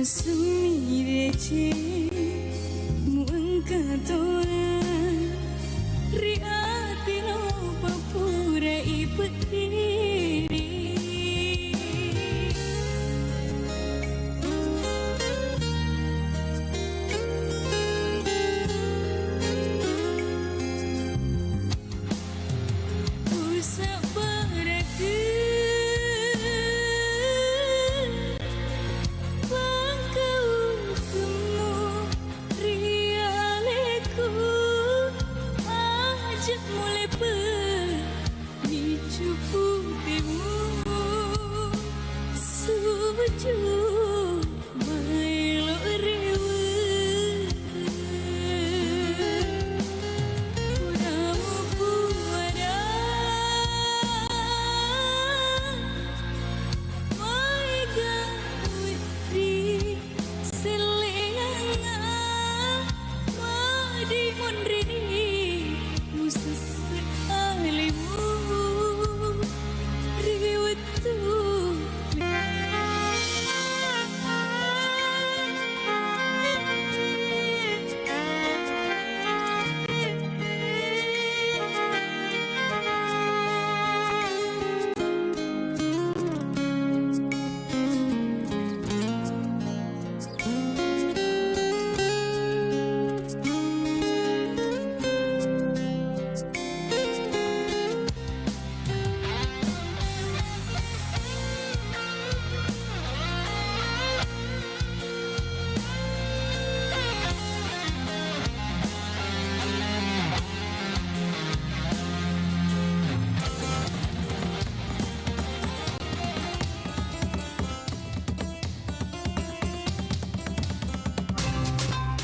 Sumidece muangkatora riatino papura ipetiri usah beraku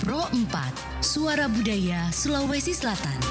Pro 4, Suara Budaya Sulawesi Selatan.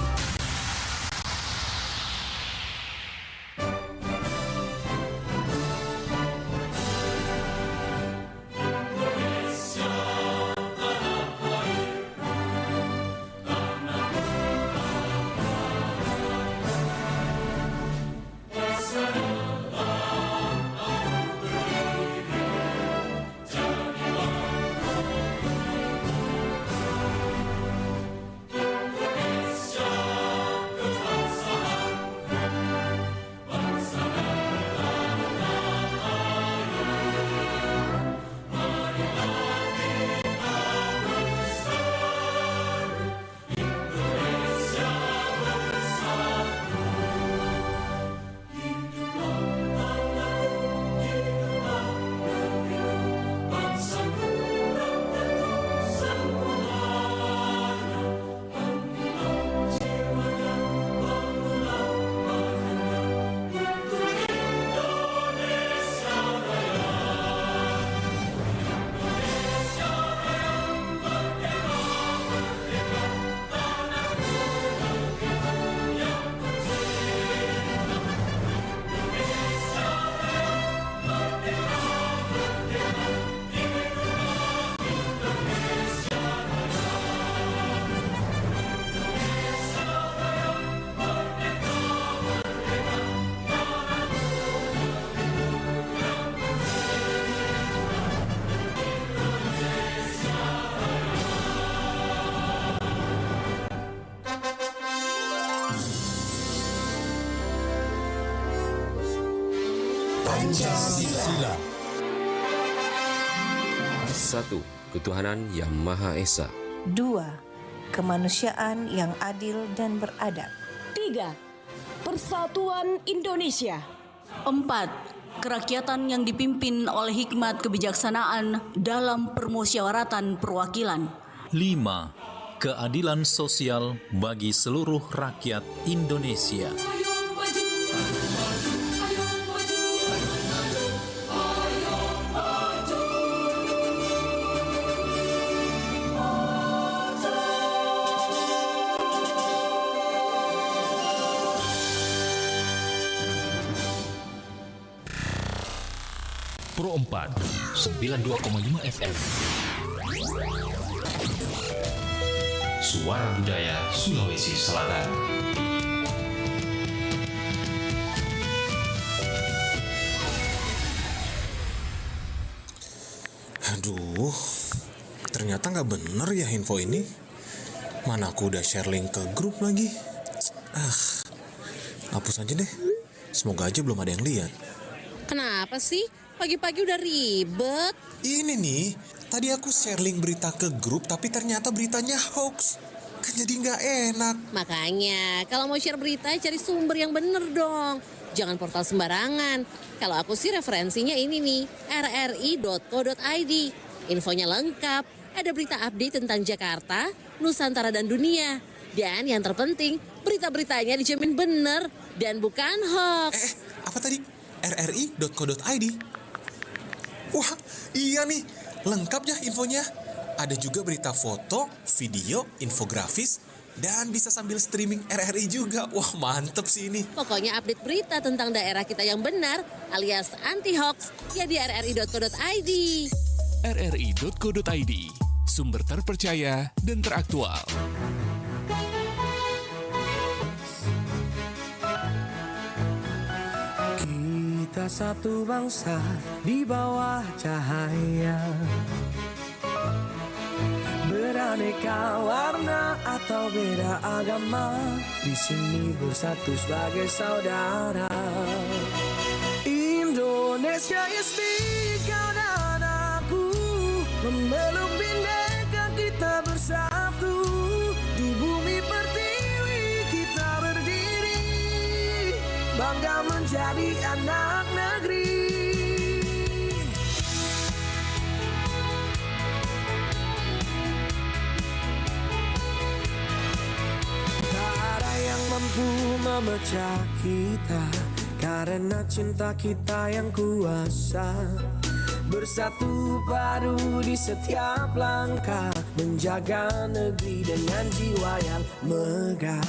Pancasila. 1. Ketuhanan Yang Maha Esa. 2. Kemanusiaan yang adil dan beradab. 3. Persatuan Indonesia. 4. Kerakyatan yang dipimpin oleh hikmat kebijaksanaan dalam permusyawaratan perwakilan. 5. Keadilan sosial bagi seluruh rakyat Indonesia. Pro 4 92,5 FM. Suara Budaya Sulawesi Selatan. Aduh, ternyata nggak bener ya info ini. Mana aku udah share link ke grup lagi. Hapus aja deh. Semoga aja belum ada yang lihat. Kenapa sih? Pagi-pagi udah ribet. Ini nih, tadi aku share link berita ke grup tapi ternyata beritanya hoax. Kan jadi nggak enak. Makanya, kalau mau share berita cari sumber yang bener dong. Jangan portal sembarangan. Kalau aku sih referensinya ini nih, rri.co.id. Infonya lengkap, ada berita update tentang Jakarta, Nusantara dan dunia. Dan yang terpenting, berita-beritanya dijamin bener dan bukan hoax. Apa tadi? rri.co.id. Wah, iya nih, lengkap ya infonya. Ada juga berita foto, video, infografis, dan bisa sambil streaming RRI juga. Wah, mantep sih ini. Pokoknya update berita tentang daerah kita yang benar alias anti-hoax ya di rri.co.id. rri.co.id, sumber terpercaya dan teraktual. Kita satu bangsa di bawah cahaya, beraneka warna atau beda agama, di sini bersatu sebagai saudara. Indonesia is big, kau dan aku memeluk bhinneka kita bersatu. Di bumi pertiwi kita berdiri, bangga menjadi anak negeri. Mampu memecah kita karena cinta kita yang kuasa. Bersatu padu di setiap langkah, menjaga negeri dengan jiwa yang megah.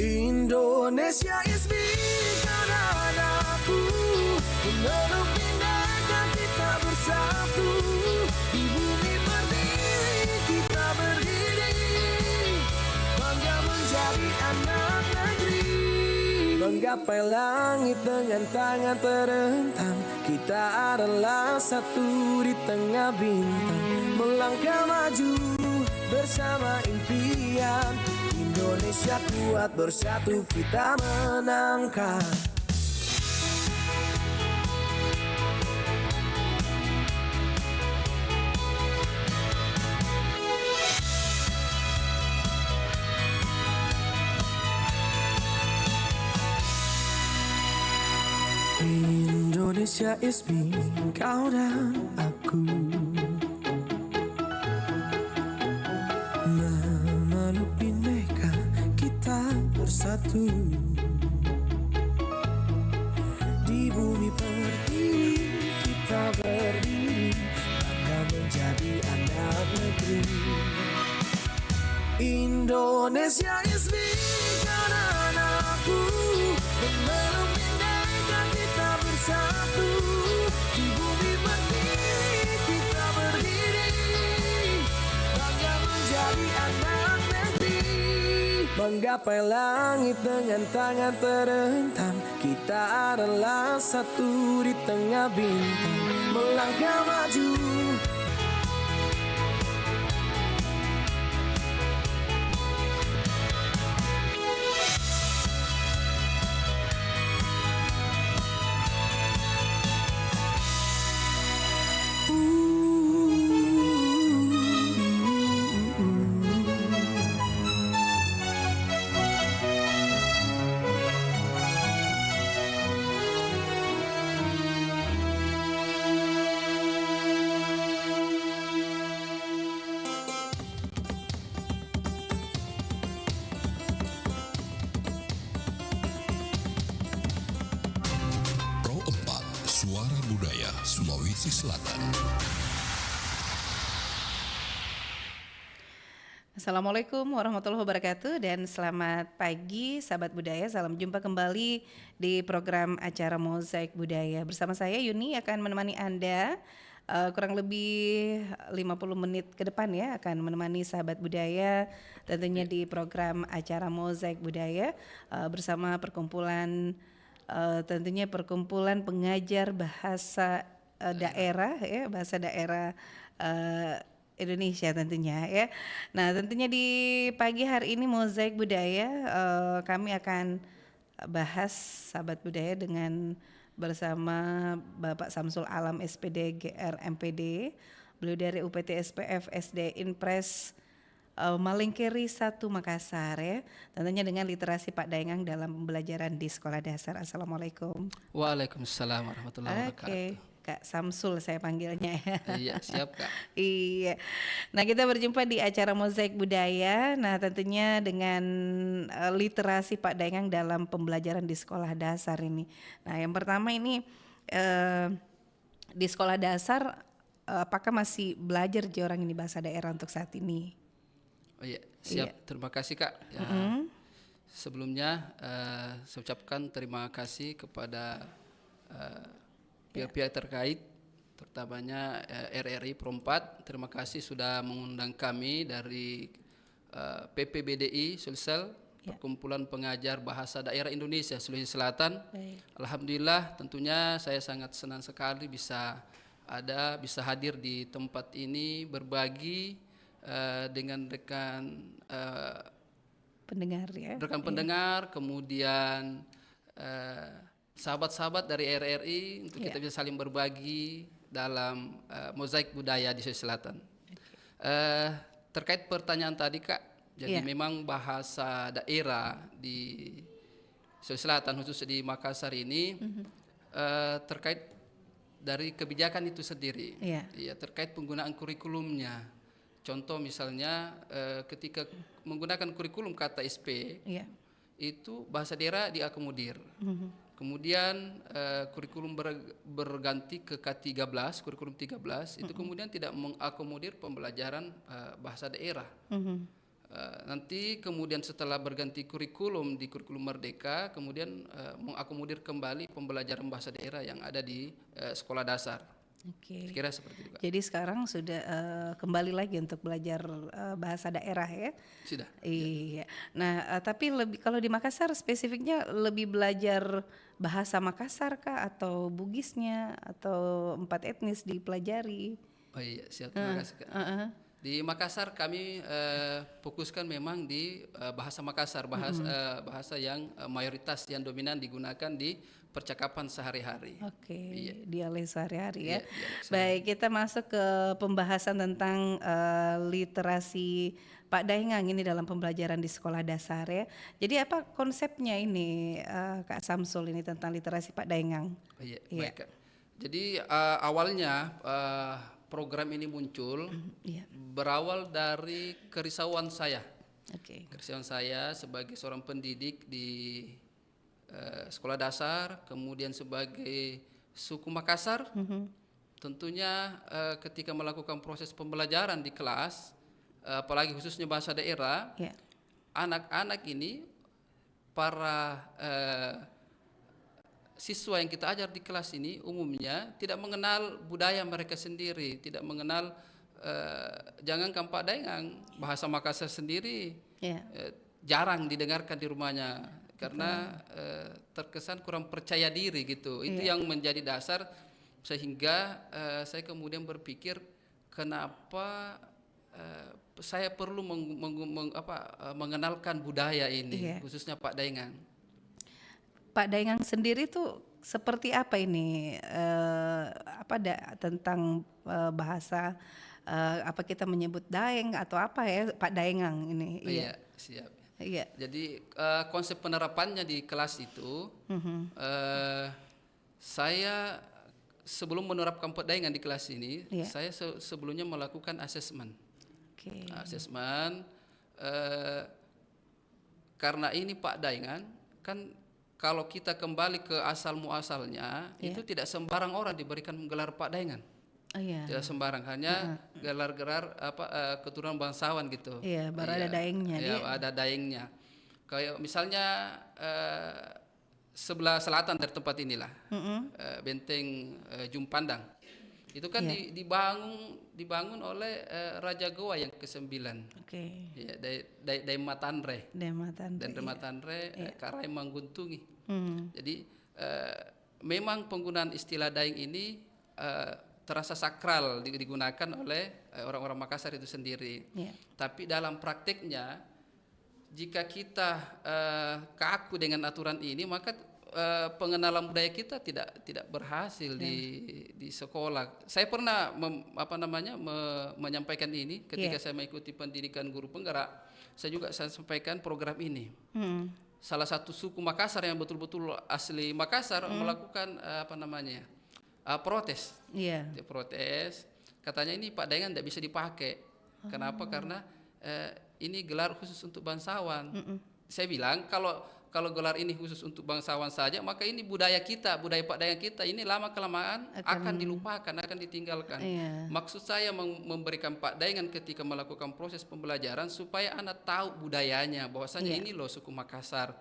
Indonesia is big, karena aku memeluk bhinneka kita bersatu. Di bumi pertiwi kita berdiri, bangga menjadi anak negeri. Menggapai langit dengan tangan terentang, kita adalah satu di tengah bintang. Melangkah maju bersama impian, Indonesia kuat bersatu kita menangkan. Indonesia is me, kau dan aku, memeluk bhinneka kita bersatu. Di bumi pertiwi kita berdiri, bangga menjadi anak negeri. Indonesia is me, kau dan aku, memeluk bhinneka kita bersatu. Di bumi pertiwi kita berdiri, bangga menjadi anak negeri. Menggapai langit dengan tangan terentang, kita adalah satu di tengah bintang. Melangkah maju Pro 4, Suara Budaya Sulawesi Selatan. Assalamualaikum warahmatullahi wabarakatuh dan selamat pagi sahabat budaya. Salam jumpa kembali di program acara Mozaik Budaya. Bersama saya Yuni akan menemani Anda kurang lebih 50 menit ke depan ya, akan menemani sahabat budaya tentunya di program acara Mozaik Budaya bersama perkumpulan tentunya perkumpulan pengajar bahasa daerah ya, bahasa daerah Indonesia tentunya ya. Nah, tentunya di pagi hari ini Mozaik Budaya kami akan bahas sahabat budaya dengan bersama Bapak Samsul Alam SPD GR MPD. Beliau dari UPT SPF SD Inpres Malingkiri 1 Makassar ya. Tentunya dengan literasi Pak Daengang dalam pembelajaran di sekolah dasar. Assalamualaikum. Waalaikumsalam warahmatullahi wabarakatuh. Kak Samsul saya panggilnya ya. Iya, siap Kak. Iya. Nah, kita berjumpa di acara Mozaik Budaya. Nah, tentunya dengan literasi Pak Daengang dalam pembelajaran di sekolah dasar ini. Nah, yang pertama ini di sekolah dasar apakah masih belajar orang ini bahasa daerah untuk saat ini? Oh iya, siap. Iya. Terima kasih Kak. Ya, sebelumnya saya ucapkan terima kasih kepada pihak-pihak terkait, terutamanya RRI Pro 4. Terima kasih sudah mengundang kami dari PPBDI Sulsel, Perkumpulan Pengajar Bahasa Daerah Indonesia Sulawesi Selatan. Alhamdulillah, tentunya saya sangat senang sekali bisa hadir di tempat ini, berbagi dengan rekan pendengar ya. Rekan pendengar, kemudian sahabat-sahabat dari RRI untuk kita bisa saling berbagi dalam mozaik budaya di Sulawesi Selatan. Terkait pertanyaan tadi Kak, jadi memang bahasa daerah di Sulawesi Selatan khusus di Makassar ini terkait dari kebijakan itu sendiri, ya terkait penggunaan kurikulumnya. Contoh misalnya ketika menggunakan kurikulum kata SP, itu bahasa daerah diakomodir. Kemudian kurikulum berganti ke K13, kurikulum 13, itu kemudian tidak mengakomodir pembelajaran bahasa daerah. Nanti kemudian setelah berganti kurikulum di kurikulum Merdeka, kemudian mengakomodir kembali pembelajaran bahasa daerah yang ada di sekolah dasar. Oke. Kira seperti itu, Kak. Jadi sekarang sudah kembali lagi untuk belajar bahasa daerah ya? Sudah. Iya. Nah, tapi lebih kalau di Makassar spesifiknya lebih belajar bahasa Makassar kah atau Bugisnya atau 4 etnis dipelajari? Oh iya, siap. Terima kasih Kak. Di Makassar kami fokuskan memang di bahasa Makassar, bahasa yang mayoritas yang dominan digunakan di percakapan sehari-hari. Oke, dialek sehari-hari ya. Dialek Baik, kita masuk ke pembahasan tentang literasi Pak Daengang ini dalam pembelajaran di sekolah dasar ya. Jadi apa konsepnya ini Kak Samsul ini tentang literasi Pak Daengang? Oh, iya, baik Kak. Jadi awalnya program ini muncul berawal dari kerisauan saya. Kerisauan saya sebagai seorang pendidik di sekolah dasar, kemudian sebagai suku Makassar. Tentunya ketika melakukan proses pembelajaran di kelas, apalagi khususnya bahasa daerah, anak-anak ini, para siswa yang kita ajar di kelas ini umumnya tidak mengenal budaya mereka sendiri, tidak mengenal jangankan Pak Daengang, bahasa Makassar sendiri jarang didengarkan di rumahnya karena terkesan kurang percaya diri gitu. Itu yang menjadi dasar sehingga saya kemudian berpikir kenapa saya perlu mengenalkan budaya ini, khususnya Pak Daengang. Pak Daengang sendiri tuh seperti apa ini tentang bahasa apa kita menyebut Daeng atau apa ya Pak Daengang ini? Iya, siap. Iya. Jadi konsep penerapannya di kelas itu saya sebelum menerapkan Pak Daengang di kelas ini, saya sebelumnya melakukan asesmen. Asesmen karena ini Pak Daengang kan. Kalau kita kembali ke asal muasalnya, itu tidak sembarang orang diberikan gelar Pak Daengang. Tidak sembarang, hanya gelar-gelar keturunan bangsawan gitu. Iya, baru ada daengnya. Iya, ada daengnya. Kayak misalnya sebelah selatan dari tempat inilah, Benteng Jumpandang. Itu kan dibangun oleh Raja Goa yang ke-9. Ya, Daeng Matanre. Dan Matanre Karai Mangguntungi. Jadi memang penggunaan istilah Daeng ini terasa sakral digunakan oleh orang-orang Makassar itu sendiri. Tapi dalam prakteknya, jika kita kaku dengan aturan ini, maka pengenalan budaya kita tidak berhasil di sekolah. Saya pernah menyampaikan ini ketika saya mengikuti pendidikan guru penggerak. Saya sampaikan program ini. Salah satu suku Makassar yang betul-betul asli Makassar melakukan protes. Dia protes, katanya ini Pak Daengan tidak bisa dipakai. Kenapa? Karena ini gelar khusus untuk bangsawan. Saya bilang kalau gelar ini khusus untuk bangsawan saja, maka ini budaya kita, budaya Pak Daengan kita ini lama kelamaan akan dilupakan, akan ditinggalkan. Maksud saya memberikan Pak Daengan ketika melakukan proses pembelajaran supaya anak tahu budayanya, bahwasanya ini loh suku Makassar.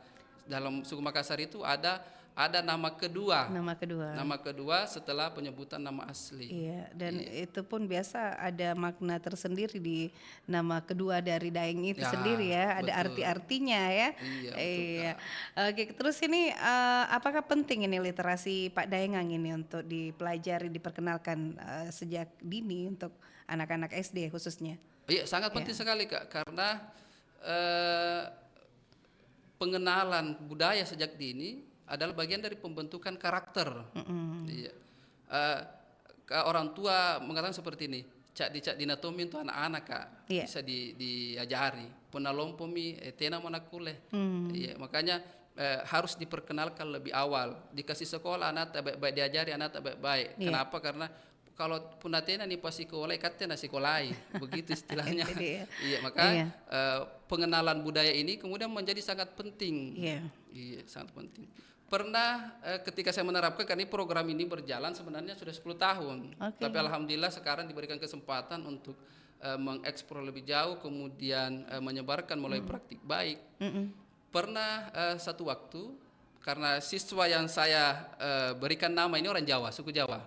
Dalam suku Makassar itu ada nama kedua. Nama kedua setelah penyebutan nama asli. Dan itu pun biasa ada makna tersendiri di nama kedua dari Daeng itu sendiri ya. Ada arti-artinya ya. Oke, terus ini apakah penting ini literasi Pak Daengang ini untuk dipelajari, diperkenalkan sejak dini untuk anak-anak SD khususnya? Iya, sangat penting sekali Kak, karena pengenalan budaya sejak dini adalah bagian dari pembentukan karakter. Orang tua mengatakan seperti ini, cak dinatomi untuk anak-anak Kak, bisa diajari. Penalompomi tena monakule. Makanya harus diperkenalkan lebih awal. Dikasih sekolah anak baik-baik, diajari anak baik-baik. Kenapa? Karena kalau punatena nih pasti sekolai katena sekolai, begitu istilahnya. Maka pengenalan budaya ini kemudian menjadi sangat penting. Sangat penting. Pernah ketika saya menerapkan, karena program ini berjalan sebenarnya sudah 10 tahun. Tapi alhamdulillah sekarang diberikan kesempatan untuk mengeksplor lebih jauh, kemudian menyebarkan mulai praktik baik. Pernah satu waktu, karena siswa yang saya berikan nama ini orang Jawa, suku Jawa.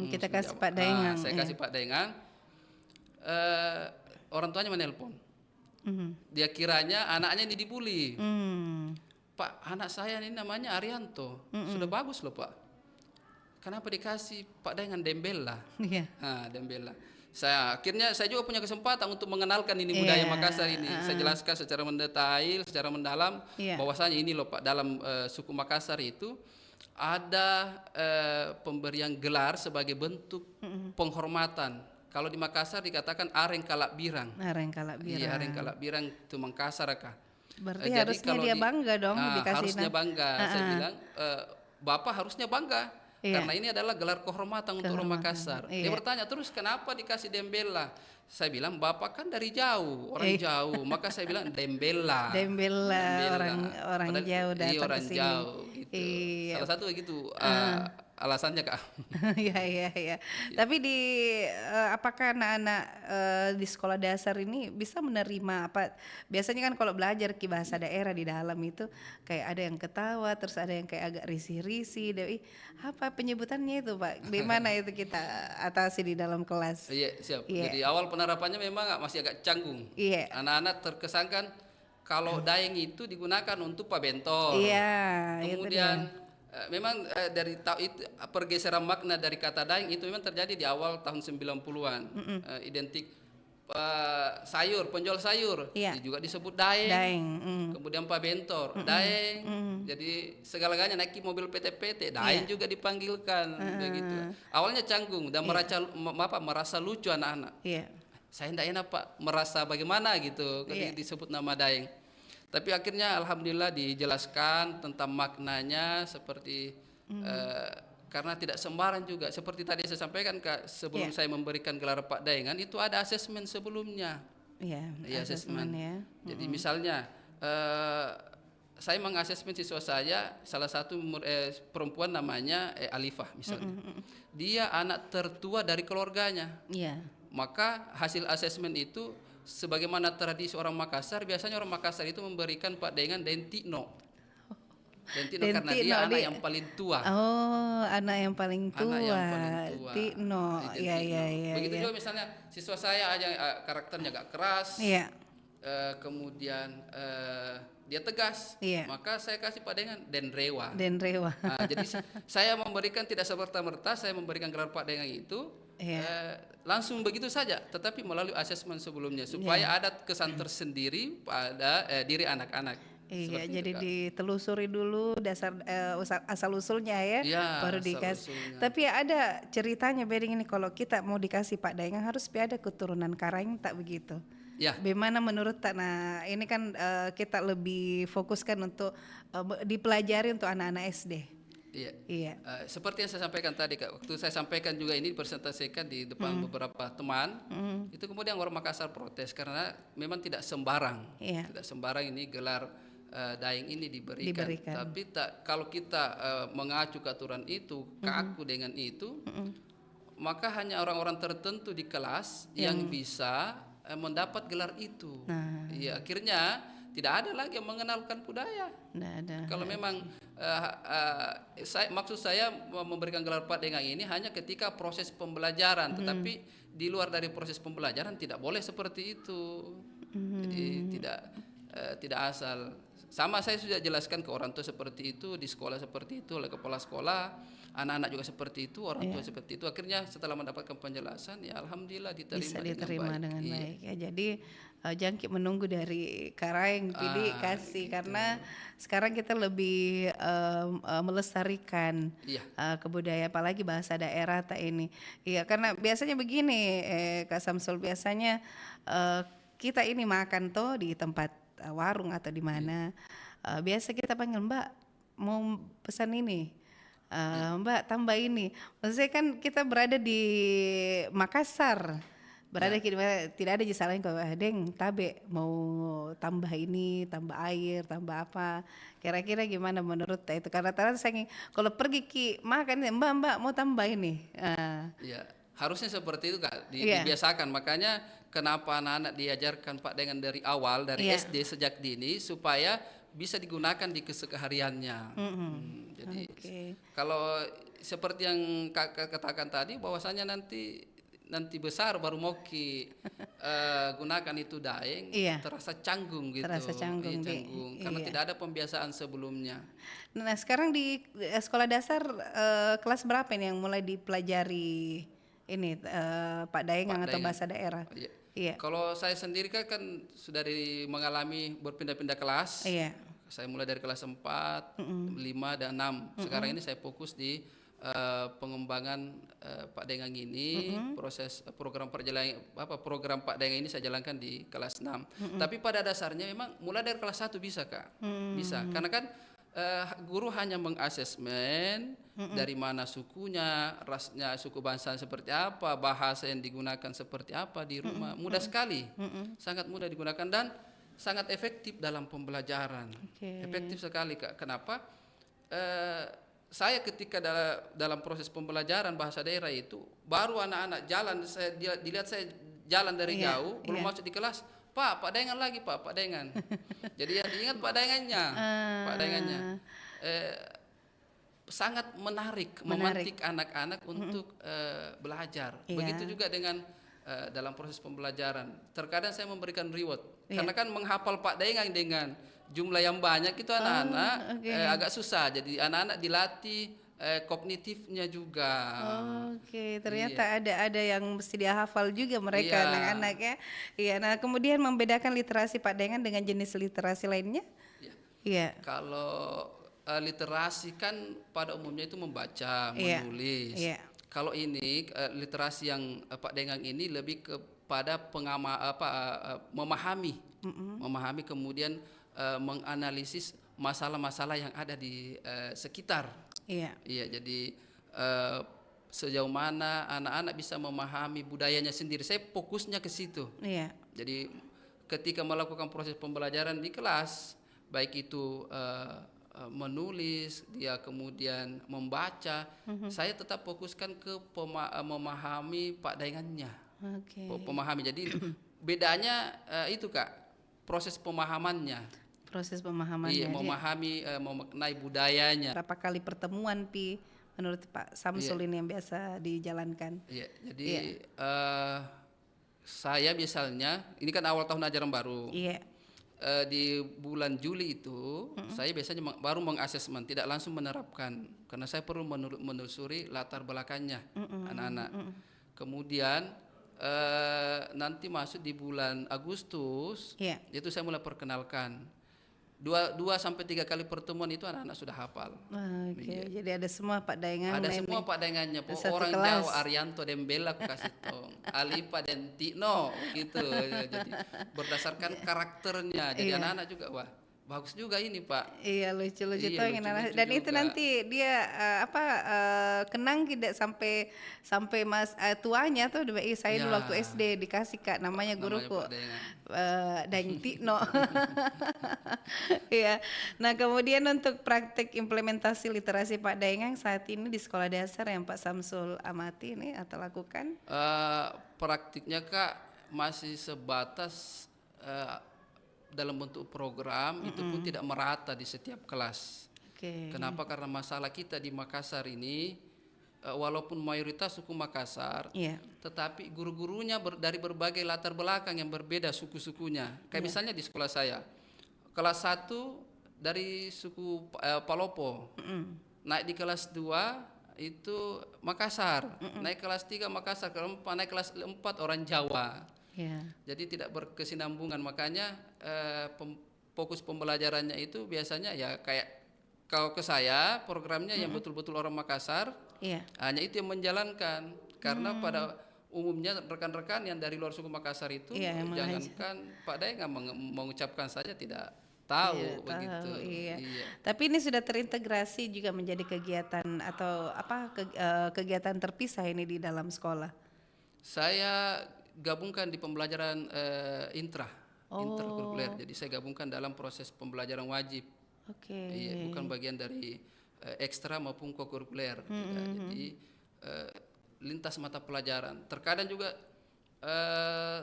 Kita kasih Pak Daengang. Saya kasih Pak Daengang. Orang tuanya menelpon. Dia kiranya anaknya ini dibully. Pak, anak saya ini namanya Arianto. Sudah bagus loh Pak. Kenapa dikasih Pak Daengang Dembella? Dembella. Akhirnya saya juga punya kesempatan untuk mengenalkan ini budaya Makassar ini. Saya jelaskan secara mendetail, secara mendalam bahwasanya ini loh Pak, dalam suku Makassar itu ada pemberian gelar sebagai bentuk penghormatan. Kalau di Makassar dikatakan areng kalak birang. Areng kalak birang itu Makassar Kak. Berarti harusnya dia bangga dong dikasih. Harusnya bangga. Saya bilang Bapak harusnya bangga. Karena ini adalah gelar kehormatan untuk orang Makassar. Dia bertanya terus, kenapa dikasih Dembella? Saya bilang Bapak kan dari jauh, orang jauh. Maka saya bilang Dembella. Orang jauh datang ke sini. Gitu. Salah satu begitu alasannya Kak. Iya. Tapi apakah anak-anak di sekolah dasar ini bisa menerima apa? Biasanya kan kalau belajar ke bahasa daerah di dalam itu kayak ada yang ketawa, terus ada yang kayak agak risih-risih. Apa penyebutannya itu Pak? Di mana itu kita atasi di dalam kelas? Iya, siap. Jadi awal penerapannya memang masih agak canggung. Anak-anak terkesankan kalau Daeng itu digunakan untuk Pak Bentor. Kemudian memang dari itu pergeseran makna dari kata Daeng itu memang terjadi di awal tahun 90-an. Identik sayur, penjual sayur juga disebut Daeng. Kemudian Pak Bentor, Daeng. Jadi segala-galanya naik mobil PT-PT, Daeng juga dipanggilkan begitu. Awalnya canggung dan merasa lucu anak-anak. Saya tidak enak Pak, merasa bagaimana gitu kalau disebut nama Daeng. Tapi akhirnya alhamdulillah dijelaskan tentang maknanya seperti karena tidak sembarang juga. Seperti tadi saya sampaikan Kak, sebelum saya memberikan gelar Pak Daengan itu ada asesmen sebelumnya. Asesmen. Jadi misalnya saya mengasesmen siswa saya, salah satu perempuan namanya Alifah misalnya. Dia anak tertua dari keluarganya. Maka hasil asesmen itu sebagaimana tradisi orang Makassar, biasanya orang Makassar itu memberikan Pak Daengan Dentino. Dentino karena dia anak yang paling tua. Anak yang paling tua. Dentino. Begitu juga misalnya siswa saya aja karakternya agak keras. Kemudian dia tegas. Iya. Maka saya kasih padengan Denrewa. Denrewa. Jadi saya memberikan tidak serta-merta saya memberikan gelar Pak Dengan itu langsung begitu saja, tetapi melalui asesmen sebelumnya supaya ada kesan tersendiri pada diri anak-anak. Iya, Seperti jadi itu, Kak. ditelusuri dulu dasar asal usulnya ya, Iya, baru asal dikasih. usulnya. Tapi ada ceritanya beding ini kalau kita mau dikasih Pak Daeng harus ada keturunan Karang tak begitu. Ya. Bagaimana menurut tak? Nah ini kan kita lebih fokuskan untuk dipelajari untuk anak-anak SD. Iya. Iya. Seperti yang saya sampaikan tadi, Kak. Waktu saya sampaikan juga ini dipresentasikan di depan beberapa teman, itu kemudian orang Makassar protes karena memang tidak sembarang, tidak sembarang ini gelar Daeng ini diberikan. Tapi kalau kita mengacu ke aturan itu, kaku dengan itu, maka hanya orang-orang tertentu di kelas yang bisa mendapat gelar itu. Ya, akhirnya tidak ada lagi yang mengenalkan budaya. Kalau memang maksud saya memberikan gelar Pak Dengan ini hanya ketika proses pembelajaran, tetapi di luar dari proses pembelajaran tidak boleh seperti itu. Jadi tidak asal. Sama saya sudah jelaskan ke orang tua seperti itu, di sekolah seperti itu, oleh kepala sekolah, anak-anak juga seperti itu, orang tua seperti itu. Akhirnya setelah mendapatkan penjelasan, ya alhamdulillah bisa diterima dengan baik. Ya, jadi jangkit menunggu dari Karang pilih kasih karena sekarang kita lebih melestarikan kebudayaan, apalagi bahasa daerah tak ini. Iya, karena biasanya begini, Kak Samsul, biasanya kita ini makan toh di tempat warung atau di mana, biasa kita panggil Mbak mau pesan ini, Mbak tambah ini. Maksudnya kan kita berada di Makassar, tidak ada salahnya kalau Deng tabe mau tambah ini, tambah air, tambah apa. Kira-kira gimana menurut itu? Karena saya kalau pergi makan Mbak mau tambah ini. Iya, harusnya seperti itu, Kak, dibiasakan. Makanya kenapa anak-anak diajarkan Pak Dengan dari awal, dari SD sejak dini, supaya bisa digunakan di kesehariannya. Jadi kalau seperti yang Kakak katakan tadi, bahwasanya nanti besar baru mau gunakan itu Daeng, terasa canggung gitu. Terasa canggung, karena tidak ada pembiasaan sebelumnya. Nah sekarang di sekolah dasar kelas berapa ini yang mulai dipelajari ini Pak Daeng atau bahasa daerah? Iya. Kalau saya sendiri kan sudah mengalami berpindah-pindah kelas. Iya. Saya mulai dari kelas 4, 5 dan 6. Sekarang ini saya fokus di pengembangan Pak Dengan ini, proses program program Pak Dengan ini saya jalankan di kelas 6. Tapi pada dasarnya memang mulai dari kelas 1 bisa, Kak. Bisa. Karena kan guru hanya mengasesmen dari mana sukunya, rasnya, suku bangsa seperti apa, bahasa yang digunakan seperti apa di rumah. Mudah sekali, sangat mudah digunakan dan sangat efektif dalam pembelajaran. Efektif sekali, Kak. Kenapa? Saya ketika dalam proses pembelajaran bahasa daerah itu, baru anak-anak jalan, dilihat saya jalan dari jauh, belum masuk di kelas, Pak Dengan lagi, Pak Dengan. Jadi yang diingat Pak Dengannya, Pak Dengannya. Sangat menarik, memantik anak-anak untuk belajar. Begitu juga dengan dalam proses pembelajaran. Terkadang saya memberikan reward, karena kan menghafal Pak Dengan dengan jumlah yang banyak itu anak-anak agak susah. Jadi anak-anak dilatih kognitifnya juga. Ternyata ada yang mesti dihafal juga mereka anak-anak ya. Iya. Nah kemudian membedakan literasi Pak Dengan dengan jenis literasi lainnya? Iya. Kalau literasi kan pada umumnya itu membaca, menulis. Kalau ini literasi yang Pak Dengan ini lebih kepada memahami, memahami kemudian menganalisis masalah-masalah yang ada di sekitar. Iya, jadi sejauh mana anak-anak bisa memahami budayanya sendiri. Saya fokusnya ke situ. Jadi ketika melakukan proses pembelajaran di kelas, baik itu menulis, dia kemudian membaca, saya tetap fokuskan ke memahami Pak Dengannya. Pemahami. Jadi bedanya itu, Kak, proses pemahamannya. Proses pemahamannya. Iya, memahami, memaknai budayanya. Berapa kali pertemuan menurut Pak Samsul ini yang biasa dijalankan? Iya, jadi saya misalnya, ini kan awal tahun ajaran baru. di bulan Juli itu saya biasanya baru mengasesmen, tidak langsung menerapkan karena saya perlu menelusuri latar belakangnya anak-anak. Kemudian nanti masuk di bulan Agustus, itu saya mulai perkenalkan. 2 sampai 3 kali pertemuan itu anak-anak sudah hafal. Jadi ada semua Pak Daengan. Ada semua Pak Daengannya. Orang kelas. Jawa Arianto Dembela aku kasih tong. Alipa dan Tino gitu. Jadi berdasarkan karakternya. Jadi anak-anak juga wah bagus juga ini Pak. Iya lucu-lucu Iya, tuh lucu-lucu dan itu juga. nanti dia kenang tidak sampai tuanya tuh saya dulu waktu SD dikasih Kak namanya guruku dan Tino. Iya. Nah kemudian untuk praktik implementasi literasi Pak Daengan saat ini di sekolah dasar yang Pak Samsul amati ini atau lakukan? Praktiknya Kak masih sebatas dalam bentuk program, itu pun tidak merata di setiap kelas. Kenapa? Karena masalah kita di Makassar ini, walaupun mayoritas suku Makassar, tetapi guru-gurunya dari berbagai latar belakang yang berbeda suku-sukunya. Kayak misalnya di sekolah saya, kelas 1 dari suku Palopo, naik di kelas 2 itu Makassar, naik kelas 3 Makassar, naik kelas 4 orang Jawa. Jadi tidak berkesinambungan, makanya fokus pembelajarannya itu biasanya ya kayak kalau ke saya programnya yang betul-betul orang Makassar, hanya itu yang menjalankan karena pada umumnya rekan-rekan yang dari luar suku Makassar itu jangankan Pak Daengan mengucapkan saja tidak tahu begitu. Tapi ini sudah terintegrasi juga menjadi kegiatan atau kegiatan terpisah ini di dalam sekolah. Saya gabungkan di pembelajaran intrakurikuler. Jadi saya gabungkan dalam proses pembelajaran wajib. Bukan bagian dari ekstra maupun kokurikuler. Jadi lintas mata pelajaran. Terkadang juga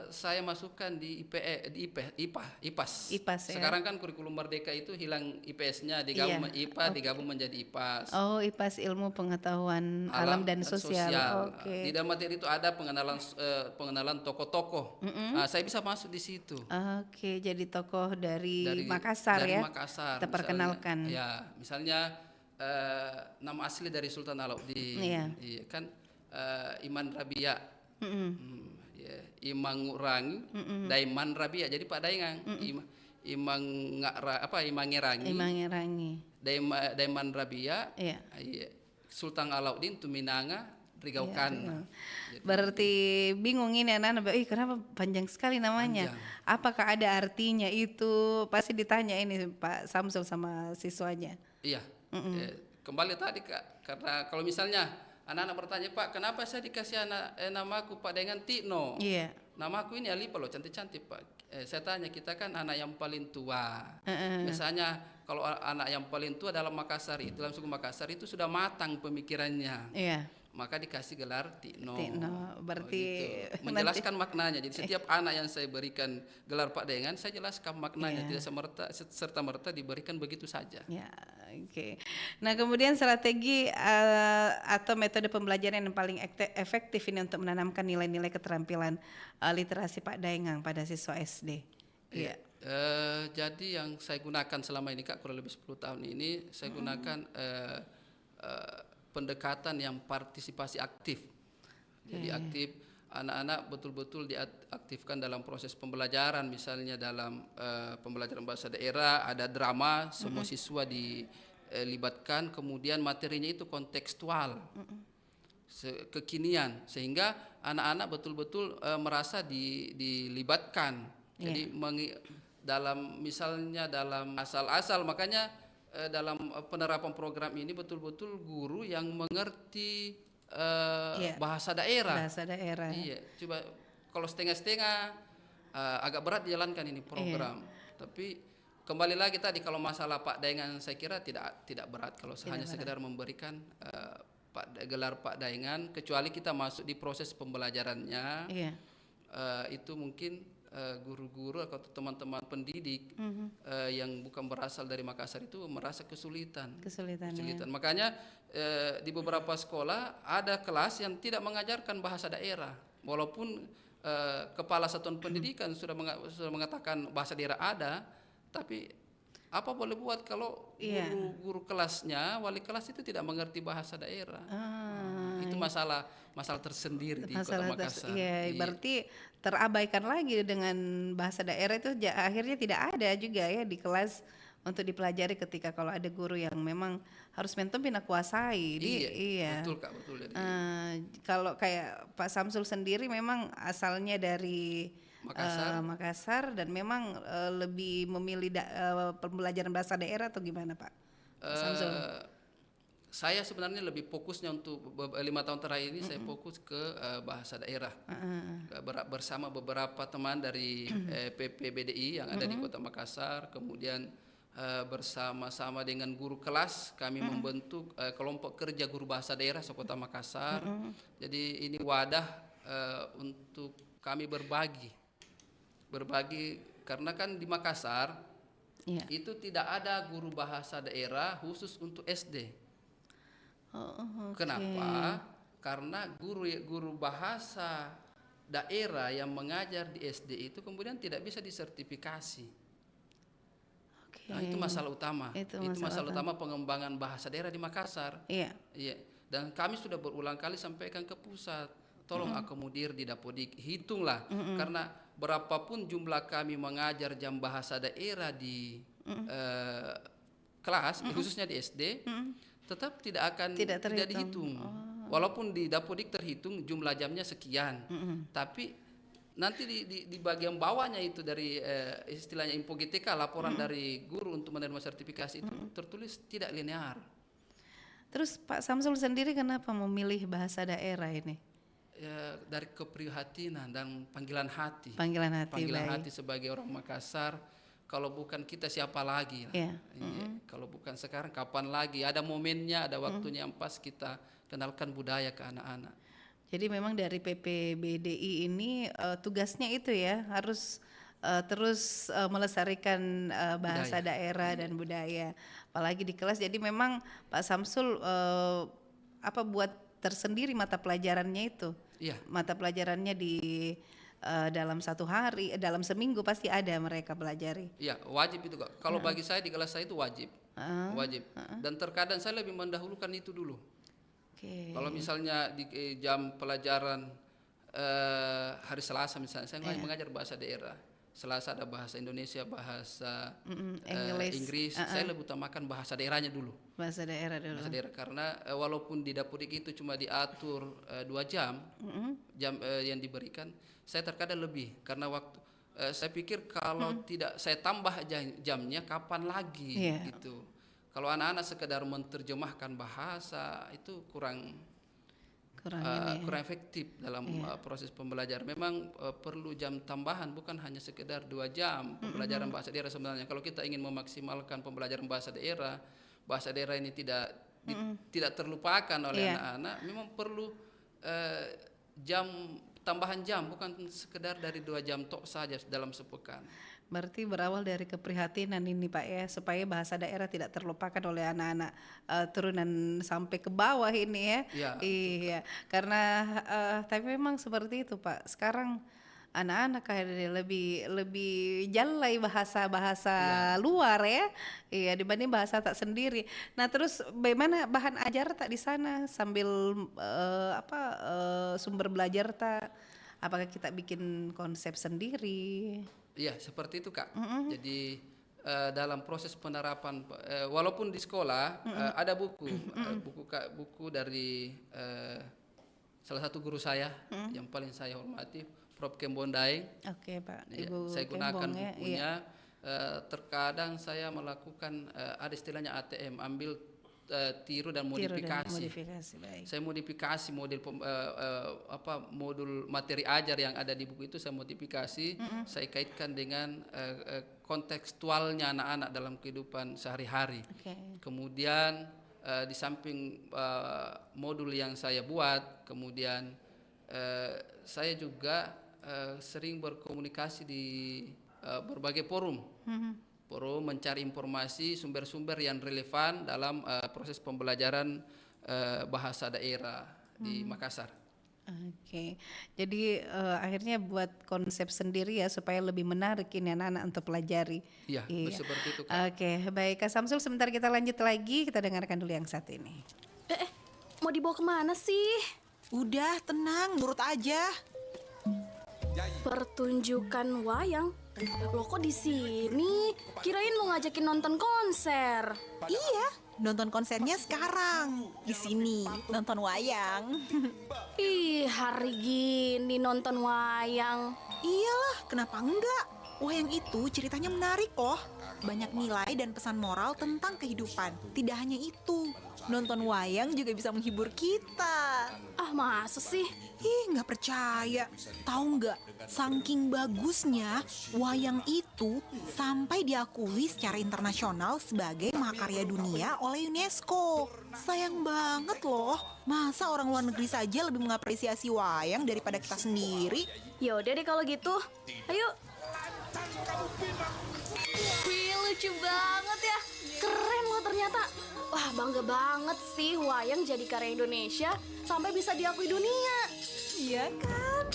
saya masukkan di IPAS. Sekarang kan kurikulum merdeka itu hilang IPS-nya, digabung IPA, digabung menjadi IPAS. IPAS ilmu pengetahuan alam dan sosial. Di dalam materi itu ada pengenalan tokoh-tokoh. Saya bisa masuk di situ. Jadi tokoh dari Makassar ya. Makassar. Kita perkenalkan. Misalnya nama asli dari Sultan Alauddin. Kan Iman Rabia. Imang Ngurangi, Daiman Rabia. Jadi Pak Daengan, Imangerangi, Daiman Rabia, Sultan Alauddin Tuminanga, Rigaukan. Berarti bingung ini anak-anak, kenapa panjang sekali namanya? Apakah ada artinya itu? Pasti ditanya ini Pak Samsul sama siswanya. Iya. Kembali tadi Kak, karena kalau misalnya anak-anak bertanya, Pak, kenapa saya dikasih namaku Pak Daengan Tino? Namaku ini Alipa loh, cantik-cantik Pak. Saya tanya, kita kan anak yang paling tua. Misalnya kalau anak yang paling tua dalam Makassar, dalam suku Makassar itu sudah matang pemikirannya. Maka dikasih gelar Tino. Berarti menjelaskan maknanya. Jadi setiap anak yang saya berikan gelar Pak Daengan, saya jelaskan maknanya, tidak serta-merta diberikan begitu saja. Nah kemudian strategi atau metode pembelajaran yang paling efektif ini untuk menanamkan nilai-nilai keterampilan literasi Pak Daengan pada siswa SD. Jadi yang saya gunakan selama ini Kak, kurang lebih 10 tahun ini saya gunakan pendekatan yang partisipasi aktif. Jadi aktif, anak-anak betul-betul diaktifkan dalam proses pembelajaran, misalnya dalam pembelajaran bahasa daerah ada drama, semua siswa dilibatkan, kemudian materinya itu kontekstual, kekinian, sehingga anak-anak betul-betul merasa dilibatkan. Jadi dalam misalnya dalam asal-asal, makanya dalam penerapan program ini betul-betul guru yang mengerti bahasa daerah. Coba kalau setengah-setengah agak berat dijalankan ini program. Tapi kembali lagi tadi, kalau masalah Pak Daengan saya kira tidak berat kalau hanya sekedar memberikan gelar Pak Daengan, kecuali kita masuk di proses pembelajarannya. Itu mungkin guru-guru atau teman-teman pendidik yang bukan berasal dari Makassar itu merasa kesulitan. Makanya di beberapa sekolah ada kelas yang tidak mengajarkan bahasa daerah, walaupun kepala satuan pendidikan sudah mengatakan bahasa daerah ada, Tapi apa boleh buat kalau guru kelasnya, wali kelas itu tidak mengerti bahasa daerah. Itu masalah tersendiri di Kota Makassar. Berarti terabaikan lagi dengan bahasa daerah itu akhirnya tidak ada juga ya di kelas untuk dipelajari ketika kalau ada guru yang memang harus mentum bina kuasai. Betul Kak, betul. Kalau kayak Pak Samsul sendiri memang asalnya dari Makassar dan memang lebih memilih pembelajaran bahasa daerah atau gimana Pak Samsul? Saya sebenarnya lebih fokusnya untuk 5 tahun terakhir ini saya fokus ke bahasa daerah bersama beberapa teman dari PPBDI yang ada di Kota Makassar, kemudian bersama-sama dengan guru kelas kami membentuk kelompok kerja guru bahasa daerah se-Kota Makassar. Jadi ini wadah untuk kami berbagi karena kan di Makassar itu tidak ada guru bahasa daerah khusus untuk SD. Kenapa? Karena guru bahasa daerah yang mengajar di SD itu kemudian tidak bisa disertifikasi. Nah, itu masalah utama. Itu masalah utama pengembangan bahasa daerah di Makassar. Iya. Dan kami sudah berulang kali sampaikan ke pusat, tolong akomodir di Dapodik, hitunglah karena berapapun jumlah kami mengajar jam bahasa daerah di kelas, khususnya di SD, tetap tidak dihitung. Walaupun di Dapodik terhitung jumlah jamnya sekian, tapi nanti di bagian bawahnya itu dari istilahnya info GTK, laporan dari guru untuk menerima sertifikasi itu tertulis tidak linear. Terus Pak Samsul sendiri kenapa memilih bahasa daerah ini? Dari keprihatinan dan panggilan hati. Panggilan hati sebagai orang Makassar. Kalau bukan kita siapa lagi? Kalau bukan sekarang kapan lagi? Ada momennya, ada waktunya yang pas kita kenalkan budaya ke anak-anak. Jadi memang dari PPBDI ini tugasnya itu ya harus terus melestarikan bahasa daerah dan budaya, apalagi di kelas. Jadi memang Pak Samsul buat tersendiri mata pelajarannya itu. Mata pelajarannya di dalam satu hari, dalam seminggu pasti ada mereka pelajari. Iya, wajib itu Kak. Kalau bagi saya di kelas saya itu wajib. Dan terkadang saya lebih mendahulukan itu dulu. Kalau misalnya di jam pelajaran hari Selasa misalnya, saya mengajar bahasa daerah. Selasa ada bahasa Indonesia, bahasa Inggris. Saya lebih utamakan bahasa daerahnya dulu. Bahasa daerah karena walaupun di Dapodik itu cuma diatur 2 jam, yang diberikan, saya terkadang lebih karena waktu. Saya pikir kalau tidak saya tambah jamnya, kapan lagi gitu. Kalau anak-anak sekedar menerjemahkan bahasa itu kurang efektif dalam proses pembelajaran. Memang perlu jam tambahan, bukan hanya sekedar 2 jam pembelajaran bahasa daerah sebenarnya. Kalau kita ingin memaksimalkan pembelajaran bahasa daerah ini tidak terlupakan oleh anak-anak, memang perlu tambahan jam, bukan sekedar dari 2 jam tok saja dalam sepekan. Berarti berawal dari keprihatinan ini Pak ya, supaya bahasa daerah tidak terlupakan oleh anak-anak turunan sampai ke bawah ini ya. Iya, karena tapi memang seperti itu Pak. Sekarang anak-anak kayak lebih jalai bahasa luar ya. Iya, dibanding bahasa tak sendiri. Nah, terus bagaimana bahan ajar tak di sana sambil sumber belajar tak? Apakah kita bikin konsep sendiri? Iya, seperti itu Kak. Jadi dalam proses penerapan, walaupun di sekolah ada buku dari salah satu guru saya yang paling saya hormati, Prof. Kembon Daeng. Oke Pak, Ibu saya gunakan bukunya. Terkadang saya melakukan ada istilahnya ATM, ambil tiru dan modifikasi. Saya modifikasi modul materi ajar yang ada di buku itu, saya modifikasi, saya kaitkan dengan kontekstualnya anak-anak dalam kehidupan sehari-hari. Kemudian di samping modul yang saya buat, kemudian saya juga sering berkomunikasi di berbagai forum. Mencari informasi sumber-sumber yang relevan dalam proses pembelajaran bahasa daerah di Makassar. Oke, jadi akhirnya buat konsep sendiri ya supaya lebih menarik ini anak-anak untuk pelajari. Iya, seperti itu Kak. Oke, baik Kak Samsul, sebentar kita lanjut lagi, kita dengarkan dulu yang satu ini. Mau dibawa kemana sih? Udah, tenang, nurut aja. Pertunjukan wayang. Lo kok di sini? Kirain mau ngajakin nonton konser. Iya, nonton konsernya sekarang. Di sini, nonton wayang. Ih, hari gini nonton wayang. Iyalah, kenapa enggak? Wayang itu ceritanya menarik loh. Banyak nilai dan pesan moral tentang kehidupan. Tidak hanya itu, nonton wayang juga bisa menghibur kita. Ah, masa sih? Ih, nggak percaya. Tahu nggak, saking bagusnya wayang itu sampai diakui secara internasional sebagai mahakarya dunia oleh UNESCO. Sayang banget loh, masa orang luar negeri saja lebih mengapresiasi wayang daripada kita sendiri. Yaudah deh kalau gitu, ayo. Wih, lucu banget ya. Keren loh ternyata. Wah, bangga banget sih wayang jadi karya Indonesia sampai bisa diakui dunia. Iya kan?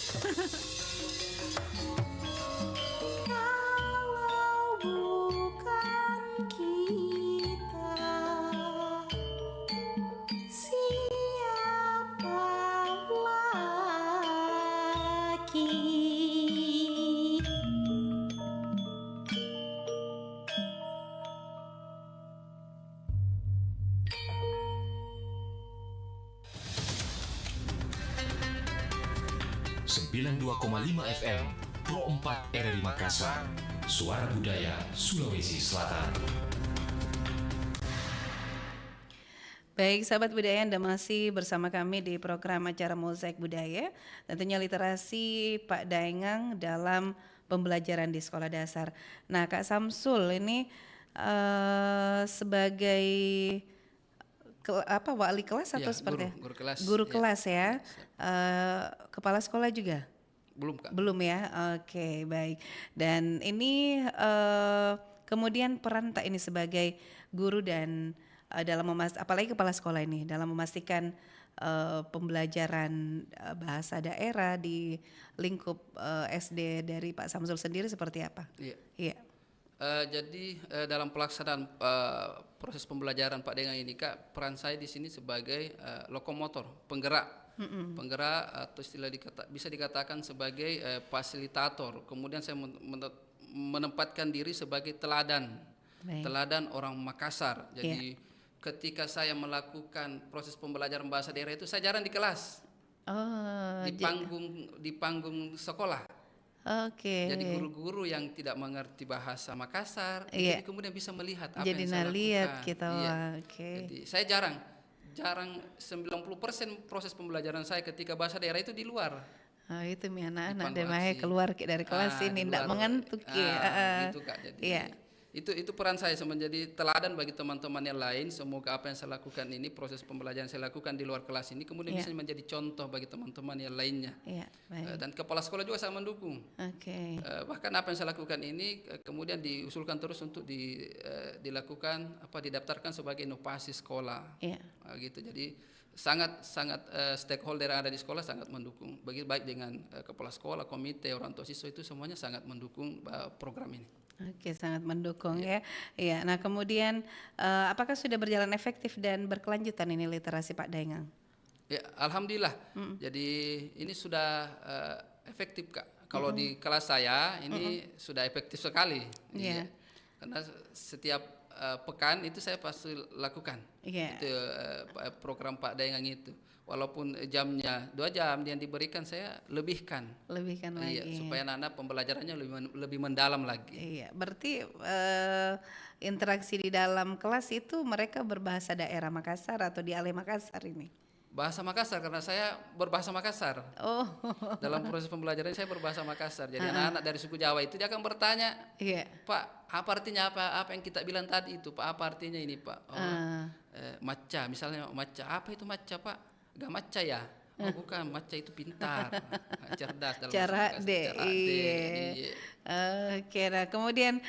Kalau bukan kita, siapa lagi? 92,5 FM Pro 4 RRI Makassar. Suara Budaya Sulawesi Selatan. Baik, sahabat budaya, Anda masih bersama kami di program acara Mozaik Budaya. Tentunya literasi Pak Daengang dalam pembelajaran di sekolah dasar. Nah, Kak Samsul ini sebagai wali kelas atau seperti guru kelas. Guru kelas ya. Kepala sekolah juga? Belum Kak. Belum ya. Oke, baik. Dan ini kemudian peran tak ini sebagai guru dan dalam apalagi kepala sekolah ini dalam memastikan pembelajaran bahasa daerah di lingkup SD dari Pak Samsul sendiri seperti apa? Iya. Iya. Jadi dalam pelaksanaan proses pembelajaran Pak Daengang ini Kak, peran saya di sini sebagai lokomotor, penggerak. Penggerak atau bisa dikatakan sebagai fasilitator. Kemudian saya menempatkan diri sebagai teladan. Baik. Teladan orang Makassar. Jadi ketika saya melakukan proses pembelajaran bahasa daerah itu saya jarang di kelas. Di panggung sekolah. Oke. Jadi guru-guru yang tidak mengerti bahasa Makassar, jadi kemudian bisa melihat apa jadi yang saya lihat lakukan. gitu. Oke. Jadi saya jarang 90% proses pembelajaran saya ketika bahasa daerah itu di luar. Itu mi anak-anak deh keluar dari kelas ini tidak mengantuk ya. Gitu Kak. Jadi itu peran saya menjadi teladan bagi teman-teman yang lain. Semoga apa yang saya lakukan ini, proses pembelajaran saya lakukan di luar kelas ini kemudian bisa menjadi contoh bagi teman-teman yang lainnya. Dan kepala sekolah juga saya mendukung. Bahkan apa yang saya lakukan ini kemudian diusulkan terus untuk dilakukan didaftarkan sebagai inovasi sekolah. Gitu. Jadi sangat stakeholder yang ada di sekolah sangat mendukung. Baik dengan kepala sekolah, komite, orang tua siswa itu semuanya sangat mendukung program ini. Oke, sangat mendukung ya. Iya. Nah, kemudian apakah sudah berjalan efektif dan berkelanjutan ini literasi Pak Daengang? Ya, alhamdulillah. Jadi ini sudah efektif Kak. Kalau di kelas saya ini sudah efektif sekali. Iya. Karena setiap pekan itu saya pasti lakukan. Itu program Pak Daengang itu. Walaupun jamnya 2 jam yang diberikan saya lebihkan lagi supaya anak-anak pembelajarannya lebih mendalam lagi. Iya, berarti interaksi di dalam kelas itu mereka berbahasa daerah Makassar atau dialek Makassar ini? Bahasa Makassar karena saya berbahasa Makassar. Dalam proses pembelajaran saya berbahasa Makassar. Jadi anak-anak dari suku Jawa itu dia akan bertanya, Pak, apa artinya apa yang kita bilang tadi itu, Pak, apa artinya ini, Pak? Maca, misalnya maca, apa itu maca, Pak? Gak maca ya? Bukan, maca itu pintar, cerdas dalam cara D. Oke, nah kemudian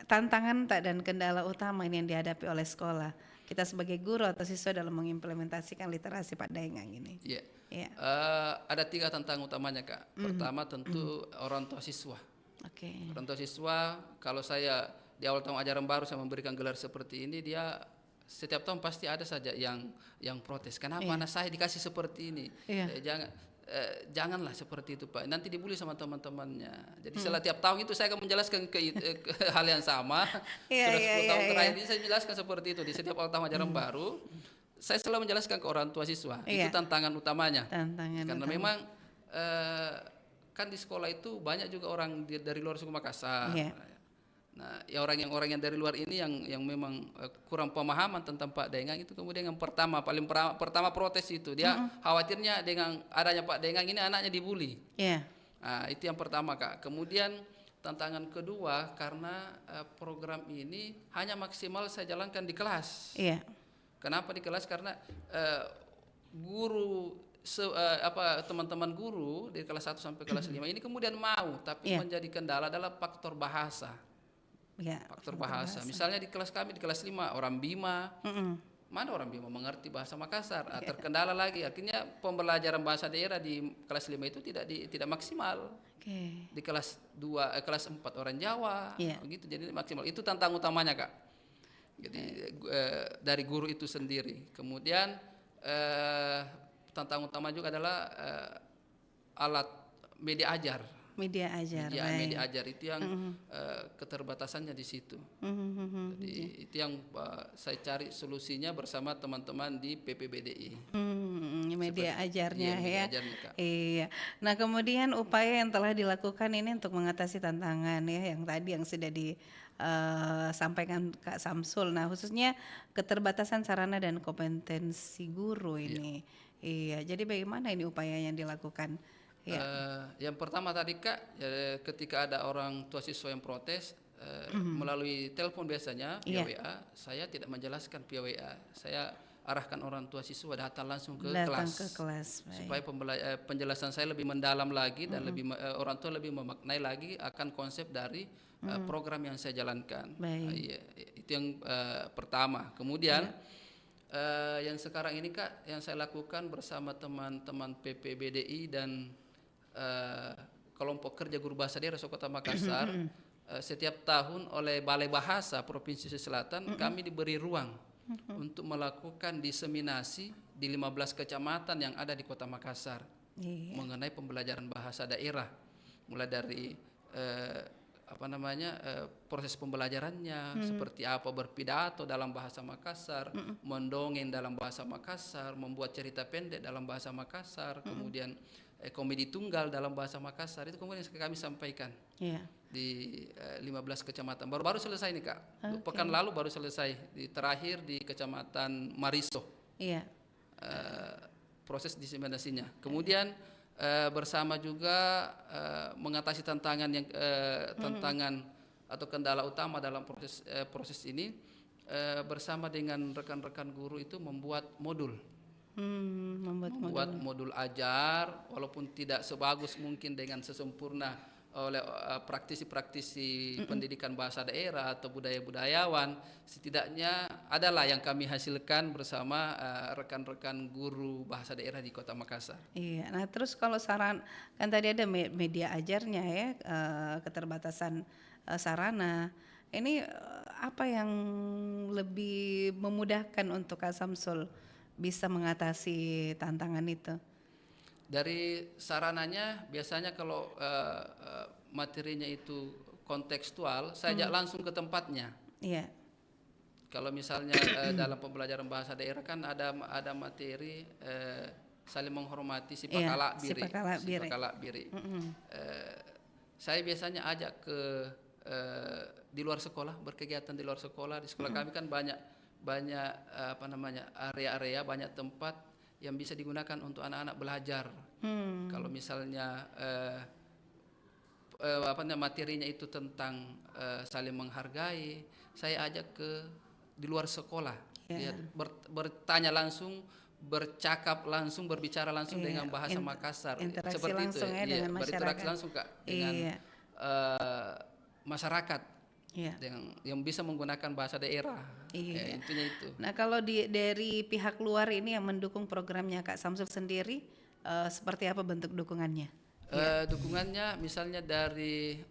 tantangan dan kendala utama ini yang dihadapi oleh sekolah, kita sebagai guru atau siswa dalam mengimplementasikan literasi Pak Daengang ini. Iya, Iya. Ada 3 tantangan utamanya, Kak. Pertama tentu orang tua siswa. Oke. Orang tua siswa, kalau saya di awal tahun ajaran baru saya memberikan gelar seperti ini, dia setiap tahun pasti ada saja yang protes. Kenapa Iya. anak saya dikasih seperti ini? Iya. Janganlah seperti itu, Pak. Nanti dibully sama teman-temannya. Jadi setelah tiap tahun itu saya akan menjelaskan ke hal yang sama. Iya, Sudah 10 iya, tahun iya, terakhir iya. ini saya jelaskan seperti itu di setiap awal tahun ajaran baru. Saya selalu menjelaskan ke orang tua siswa. Iya. Itu tantangan utamanya. Tantangan Karena utama. memang kan di sekolah itu banyak juga orang dari luar suku Makassar. Iya. Nah, ya orang yang dari luar ini yang memang kurang pemahaman tentang Pak Dengang itu, kemudian yang pertama protes itu dia khawatirnya dengan adanya Pak Dengang ini anaknya dibully. Iya. Nah, itu yang pertama, Kak. Kemudian tantangan kedua, karena program ini hanya maksimal saya jalankan di kelas. Iya. Kenapa di kelas? Karena guru teman-teman guru dari kelas 1 sampai kelas 5 ini kemudian mau, tapi Iya. menjadi kendala adalah faktor bahasa. Ya, Faktor bahasa. Misalnya di kelas kami di kelas 5 orang Bima. Mana orang Bima mengerti bahasa Makassar? Terkendala lagi. Artinya pembelajaran bahasa daerah di kelas 5 itu tidak maksimal. Oke. Di kelas 2 kelas 4 orang Jawa, Iya. begitu. Jadi maksimal. Itu tantangan utamanya, Kak. Jadi dari guru itu sendiri. Kemudian tantangan utama juga adalah alat media ajar. Media ajar. Media ajar itu yang keterbatasannya di situ. Jadi itu yang saya cari solusinya bersama teman-teman di PPBDI. Media ajarnya media ya. ajarnya, Kak. Iya. Nah, kemudian upaya yang telah dilakukan ini untuk mengatasi tantangan ya yang tadi yang sudah disampaikan Kak Samsul. Nah, khususnya keterbatasan sarana dan kompetensi guru ini. Iya. Jadi bagaimana ini upaya yang dilakukan? Ya. Yang pertama tadi, Kak, ketika ada orang tua siswa yang protes melalui telepon biasanya via WA, saya tidak menjelaskan via WA. Saya arahkan orang tua siswa datang langsung ke kelas. Baik. Supaya penjelasan saya lebih mendalam lagi dan orang tua lebih memaknai lagi akan konsep dari program yang saya jalankan. Itu yang pertama. Kemudian yang sekarang ini, Kak, yang saya lakukan bersama teman-teman PPBDI dan kelompok kerja guru bahasa daerah Kota Makassar, setiap tahun oleh Balai Bahasa Provinsi Sulawesi Selatan kami diberi ruang untuk melakukan diseminasi di 15 kecamatan yang ada di Kota Makassar mengenai pembelajaran bahasa daerah, mulai dari proses pembelajarannya, seperti apa berpidato dalam bahasa Makassar, mendongeng dalam bahasa Makassar, membuat cerita pendek dalam bahasa Makassar, kemudian komedi tunggal dalam bahasa Makassar, itu kemudian kami sampaikan di 15 kecamatan. Baru selesai nih, Kak. Pekan lalu baru selesai, terakhir di Kecamatan Mariso. Proses diseminasinya. Kemudian bersama juga mengatasi tantangan atau kendala utama dalam proses ini, bersama dengan rekan-rekan guru itu membuat modul. Membuat modul ajar, walaupun tidak sebagus mungkin dengan sesempurna oleh praktisi-praktisi pendidikan bahasa daerah atau budaya-budayawan, setidaknya adalah yang kami hasilkan bersama rekan-rekan guru bahasa daerah di Kota Makassar. Iya. Nah, terus kalau saran, kan tadi ada media ajarnya ya, keterbatasan sarana. Ini apa yang lebih memudahkan untuk Kak Samsul bisa mengatasi tantangan itu? Dari sarananya biasanya kalau materinya itu kontekstual, saya ajak langsung ke tempatnya. Iya. Kalau misalnya dalam pembelajaran bahasa daerah kan ada materi saling menghormati sipakala biri. Saya biasanya ajak ke di luar sekolah, berkegiatan di luar sekolah. Di sekolah kami kan banyak area-area, banyak tempat yang bisa digunakan untuk anak-anak belajar. Kalau misalnya materinya itu tentang saling menghargai, saya ajak di luar sekolah, bertanya langsung, bercakap langsung, berbicara langsung dengan bahasa Makassar, seperti itu. Berinteraksi langsung, Kak, dengan masyarakat. Yang bisa menggunakan bahasa daerah. Intinya itu. Nah, kalau dari pihak luar ini yang mendukung programnya Kak Samsul sendiri, seperti apa bentuk dukungannya? Dukungannya misalnya dari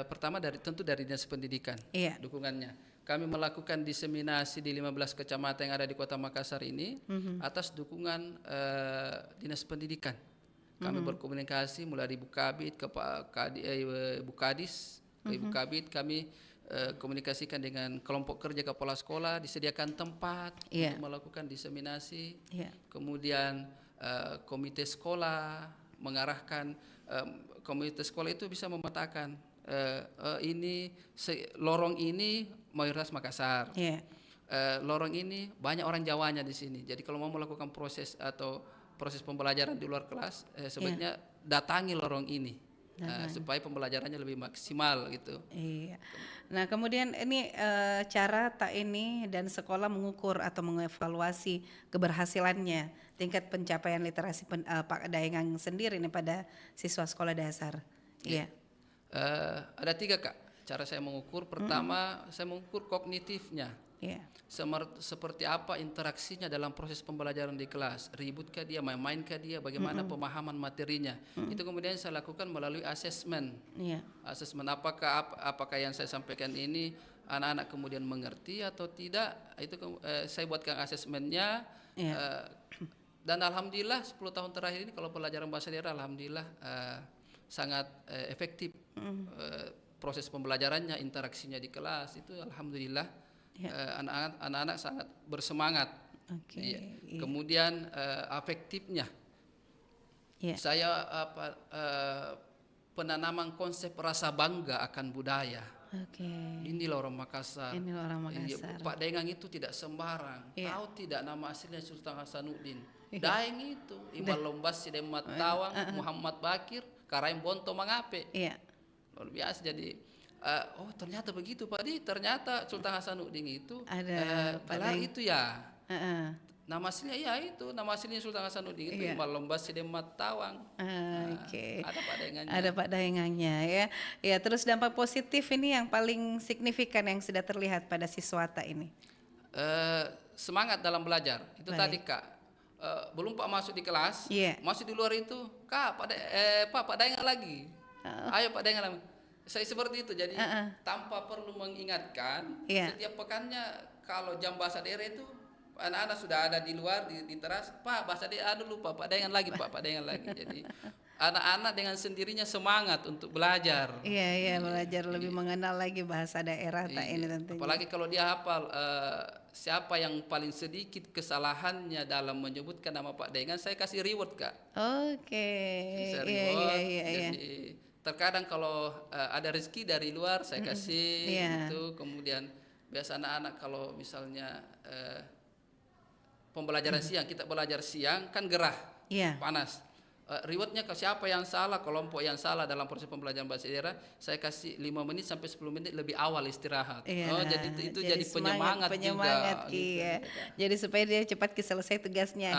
pertama tentu dari Dinas Pendidikan. Iya. Dukungannya. Kami melakukan diseminasi di 15 kecamatan yang ada di Kota Makassar ini atas dukungan Dinas Pendidikan. Kami berkomunikasi mulai di Bukabit ke Ibu Kadis, Ibu Kabit, kami komunikasikan dengan kelompok kerja kepala sekolah, disediakan tempat untuk melakukan diseminasi. Kemudian komite sekolah mengarahkan, komite sekolah itu bisa memetakan ini lorong ini mayoritas Makassar. Lorong ini banyak orang Jawanya di sini. Jadi kalau mau melakukan proses pembelajaran di luar kelas, sebaiknya datangi lorong ini supaya pembelajarannya lebih maksimal gitu. Iya. Nah kemudian ini cara tak ini dan sekolah mengukur atau mengevaluasi keberhasilannya tingkat pencapaian literasi Pak Daengang sendiri ini pada siswa sekolah dasar. Iya. Ada 3 Kak cara saya mengukur. Pertama saya mengukur kognitifnya. Seperti apa interaksinya dalam proses pembelajaran di kelas, ributkah dia, main-mainkah dia, bagaimana pemahaman materinya. Itu kemudian saya lakukan melalui asesmen. Asesmen apakah yang saya sampaikan ini anak-anak kemudian mengerti atau tidak. Itu saya buatkan asesmennya. Dan alhamdulillah 10 tahun terakhir ini kalau pelajaran bahasa daerah alhamdulillah sangat efektif. Proses pembelajarannya, interaksinya di kelas itu alhamdulillah. Anak-anak sangat bersemangat. Kemudian afektifnya, saya penanaman konsep rasa bangga akan budaya. Inilah orang Makassar. Pak Daengang itu tidak sembarang. Tahu tidak nama aslinya Sultan Hasanuddin? Daeng itu Imbal Lombas Sidemat Tawang, Muhammad Bakir, Karaim Bonto Mangape. Luar biasa. Jadi oh ternyata begitu Pak Di, ternyata Sultan Hasanuddin itu ada itu ya. Nama aslinya ya itu, nama aslinya Sultan Hasanuddin itu Imbal Lombas Sidemat Tawang. Ada Pak Daengangnya. Ada Pak Daengangnya ya. Ya, terus dampak positif ini yang paling signifikan yang sudah terlihat pada siswata ini. Semangat dalam belajar. Itu tadi Kak. Belum Pak masuk di kelas, masuk di luar itu, Kak, Pak Daengang lagi. Ayo Pak Daengang lagi. Saya seperti itu, jadi tanpa perlu mengingatkan, setiap pekannya kalau jam bahasa daerah itu anak-anak sudah ada di luar di teras, Pak bahasa daerah dulu Pak Daengang lagi, Pak Daengang lagi. Jadi anak-anak dengan sendirinya semangat untuk belajar. Belajar lebih mengenal lagi bahasa daerah tak ini tentunya. Apalagi kalau dia hafal siapa yang paling sedikit kesalahannya dalam menyebutkan nama Pak Daengang, saya kasih reward Kak. Saya reward. Jadi terkadang kalau ada rezeki dari luar saya kasih itu. Kemudian biasa anak-anak kalau misalnya pembelajaran siang, kita belajar siang kan gerah, panas. Rewardnya ke siapa yang salah, kelompok yang salah dalam proses pembelajaran bahasa daerah, saya kasih 5 menit sampai 10 menit lebih awal istirahat. Jadi itu jadi penyemangat juga. Gitu. Jadi supaya dia cepat selesai tugasnya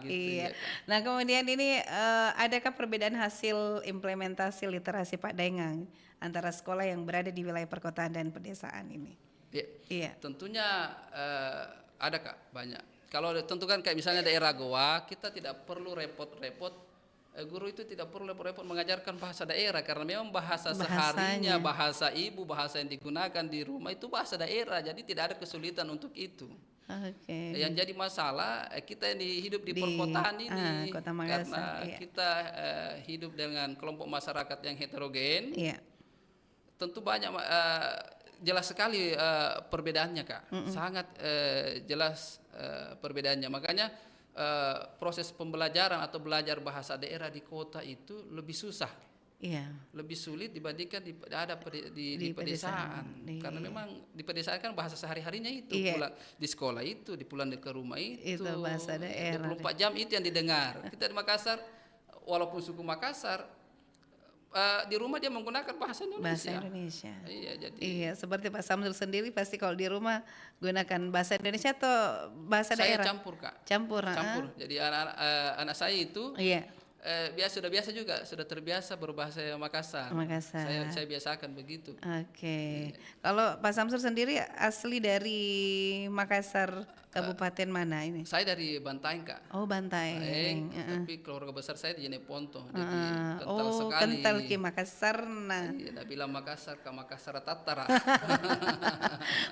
Gitu. Nah kemudian ini adakah perbedaan hasil implementasi literasi Pak Daengang antara sekolah yang berada di wilayah perkotaan dan pedesaan ini? Tentunya ada Kak, banyak. Kalau tentukan kayak misalnya daerah Goa, kita tidak perlu repot-repot. Guru itu tidak perlu repot-repot mengajarkan bahasa daerah karena memang bahasa seharinya, bahasa ibu, bahasa yang digunakan di rumah itu bahasa daerah, jadi tidak ada kesulitan untuk itu. Yang jadi masalah kita yang hidup di perkotaan ini, Kota Makassar, karena kita hidup dengan kelompok masyarakat yang heterogen. Tentu banyak jelas sekali perbedaannya Kak, sangat jelas perbedaannya. Makanya proses pembelajaran atau belajar bahasa daerah di kota itu lebih susah, lebih sulit dibandingkan di pedesaan. Karena memang di pedesaan kan bahasa sehari-harinya itu, di sekolah itu, di pulang ke rumah itu bahasa daerah. 24 jam itu yang didengar. Kita di Makassar, walaupun suku Makassar, di rumah dia menggunakan bahasa Indonesia. Seperti Pak Samsul sendiri pasti kalau di rumah gunakan bahasa Indonesia atau bahasa daerah? Saya campur Kak. Campur. Jadi anak saya itu sudah biasa juga, sudah terbiasa berbahasa Makassar. Saya biasakan begitu. Kalau Pak Samsul sendiri asli dari Makassar Kabupaten mana ini? Saya dari Bantaeng, Kak. Oh, Bantaeng. Tapi keluarga besar saya di Jeneponto. Jadi kental Oh, sekali. kental ki Makassar nah. Iya, bilang Makassar ke Makassar Tatara.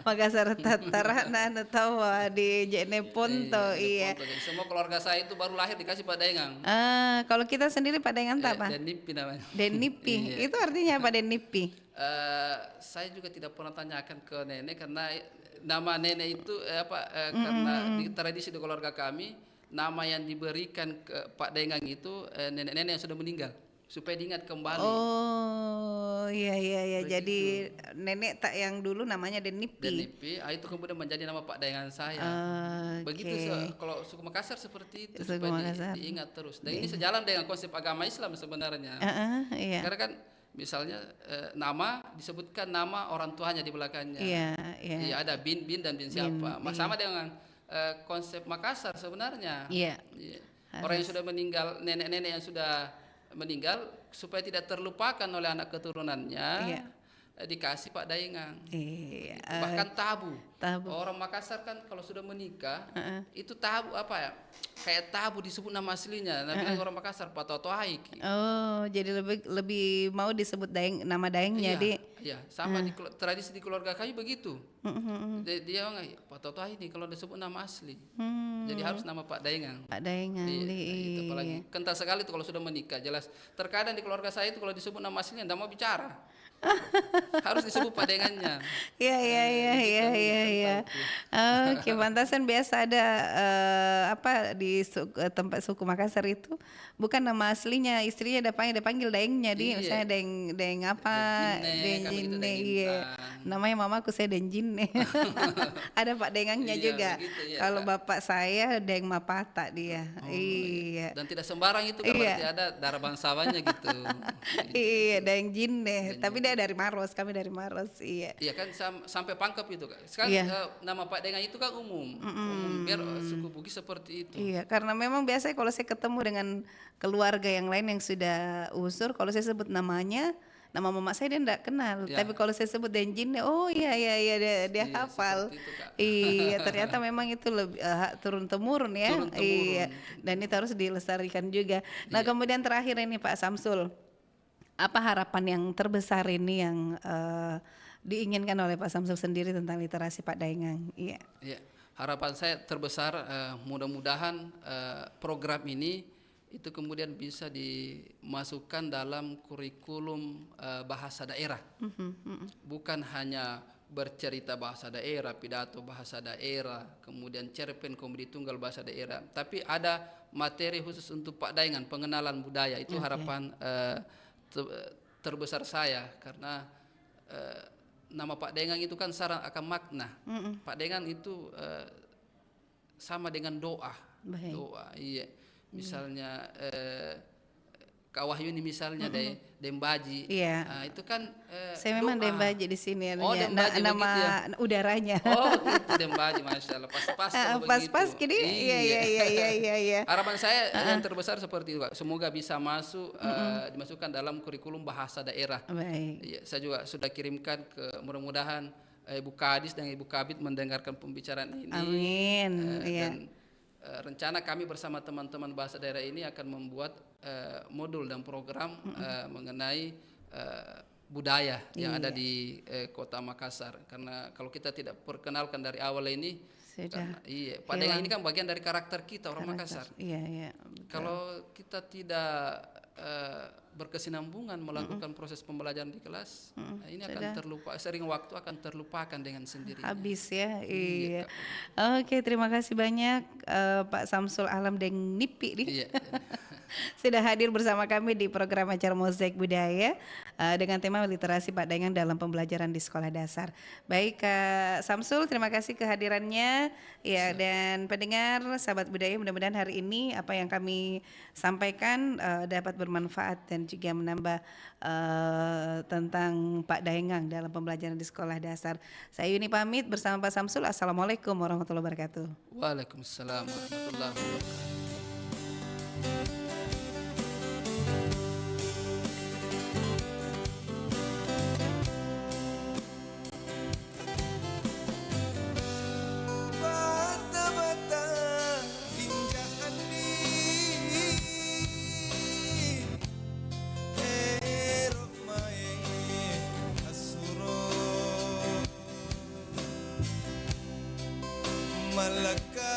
Makassar Tatara nah tahu di Jeneponto iya. Jadi semua keluarga saya itu baru lahir dikasih Pak Daengang. Kalau kita sendiri Pak Daengang apa? Denipi namanya. Denipi. Iya. Itu artinya apa Denipi? Saya juga tidak pernah tanyakan ke nenek karena nama nenek itu karena di tradisi di keluarga kami nama yang diberikan ke Pak Daengang itu nenek-nenek yang sudah meninggal supaya diingat kembali. Oh iya. Jadi nenek tak yang dulu namanya Denipi. Denipi, itu kemudian menjadi nama Pak Daengang saya. Begitu kalau suku Makassar seperti itu Suku supaya Makassar. diingat terus. Dan ini sejalan dengan konsep agama Islam sebenarnya. Iya. Karena kan misalnya nama disebutkan nama orang tuanya di belakangnya. Iya. Ada bin dan bin siapa. Sama dengan konsep Makassar sebenarnya. Iya. Orang yang sudah meninggal, nenek-nenek yang sudah meninggal supaya tidak terlupakan oleh anak keturunannya. Dikasih Pak Daengang. Iya. Bahkan tabu. Tabu. Orang Makassar kan kalau sudah menikah itu tabu apa ya? Kayak tabu disebut nama aslinya. Nah, orang Makassar Pak Toto Haiki. Oh, jadi lebih mau disebut nama Daengnya di. Iya, sama di tradisi di keluarga kami begitu. Dia Pak Toto Haiki kalau disebut nama asli. Jadi harus nama Pak Daengang. Pak Daengang itu apalagi kental sekali itu kalau sudah menikah. Jelas. Terkadang di keluarga saya itu kalau disebut nama aslinya enggak mau bicara. Harus disebut Pak Daengannya. Iya. Oke, pantasan biasa ada di tempat suku Makassar itu bukan nama aslinya istrinya dipanggil Daengnya misalnya Deng apa Denjine iya. Namanya mamaku saya Denjine. Ada Pak Daengangnya juga. Begitu, kalau bapak saya Deng Mapata dia. Iya. Dan tidak sembarang itu kan berarti ada darah bangsawannya gitu. Iya, Denjine. Tapi dia dari Maros, kami dari Maros, iya. Iya kan sampai Pangkep itu Kak. Sekarang nama Pak Daengang itu kan umum biar suku Bugis seperti itu. Iya, karena memang biasanya kalau saya ketemu dengan keluarga yang lain yang sudah usur, kalau saya sebut nama mama saya dia enggak kenal. Tapi kalau saya sebut Denjin, oh iya dia hafal. Iya, ternyata memang itu lebih turun temurun ya. Iya. Dan itu harus dilestarikan juga. Nah, kemudian terakhir ini Pak Samsul. Apa harapan yang terbesar ini yang diinginkan oleh Pak Samsul sendiri tentang literasi Pak Daengang? Iya. Harapan saya terbesar mudah-mudahan program ini itu kemudian bisa dimasukkan dalam kurikulum bahasa daerah. Bukan hanya bercerita bahasa daerah, pidato bahasa daerah, kemudian cerpen komedi tunggal bahasa daerah, tapi ada materi khusus untuk Pak Daengang, pengenalan budaya. Itu harapan terbesar saya karena nama Pak Daengang itu kan syarat akan makna. Pak Daengang itu sama dengan doa. Doa, iya. Misalnya Kak Wahyuni misalnya Dembaji. Iya. Nah, itu kan saya memang Dembaji di sini Dembaji nama udaranya. Oh, gitu Dembaji, Masya Allah. Pas gini. Iya. Harapan saya yang terbesar seperti itu, Pak. Semoga bisa masuk dimasukkan dalam kurikulum bahasa daerah. Baik. Ya, saya juga sudah kirimkan ke mudah-mudahan Ibu Kadis dan Ibu Kabid mendengarkan pembicaraan ini. Amin. Dan rencana kami bersama teman-teman bahasa daerah ini akan membuat modul dan program mengenai budaya yang ada di Kota Makassar. Karena kalau kita tidak perkenalkan dari awal ini, Pak Daengang ini kan bagian dari karakter kita orang Makassar. Iya. Kalau kita tidak berkesinambungan melakukan proses pembelajaran di kelas, ini akan terlupa. Sering waktu akan terlupakan dengan sendirinya. Habis ya. Iya. Oke, terima kasih banyak Pak Samsul Alam Dengnipi nih. Iya. Sudah hadir bersama kami di program acara Mozaik Budaya dengan tema literasi Pak Daengang dalam pembelajaran di sekolah dasar. Baik Kak Samsul, terima kasih kehadirannya. Ya, dan pendengar sahabat budaya, mudah-mudahan hari ini apa yang kami sampaikan dapat bermanfaat dan juga menambah tentang Pak Daengang dalam pembelajaran di sekolah dasar. Saya Yuni pamit bersama Pak Samsul. Assalamualaikum warahmatullahi wabarakatuh. Waalaikumsalam warahmatullahi wabarakatuh. Malaka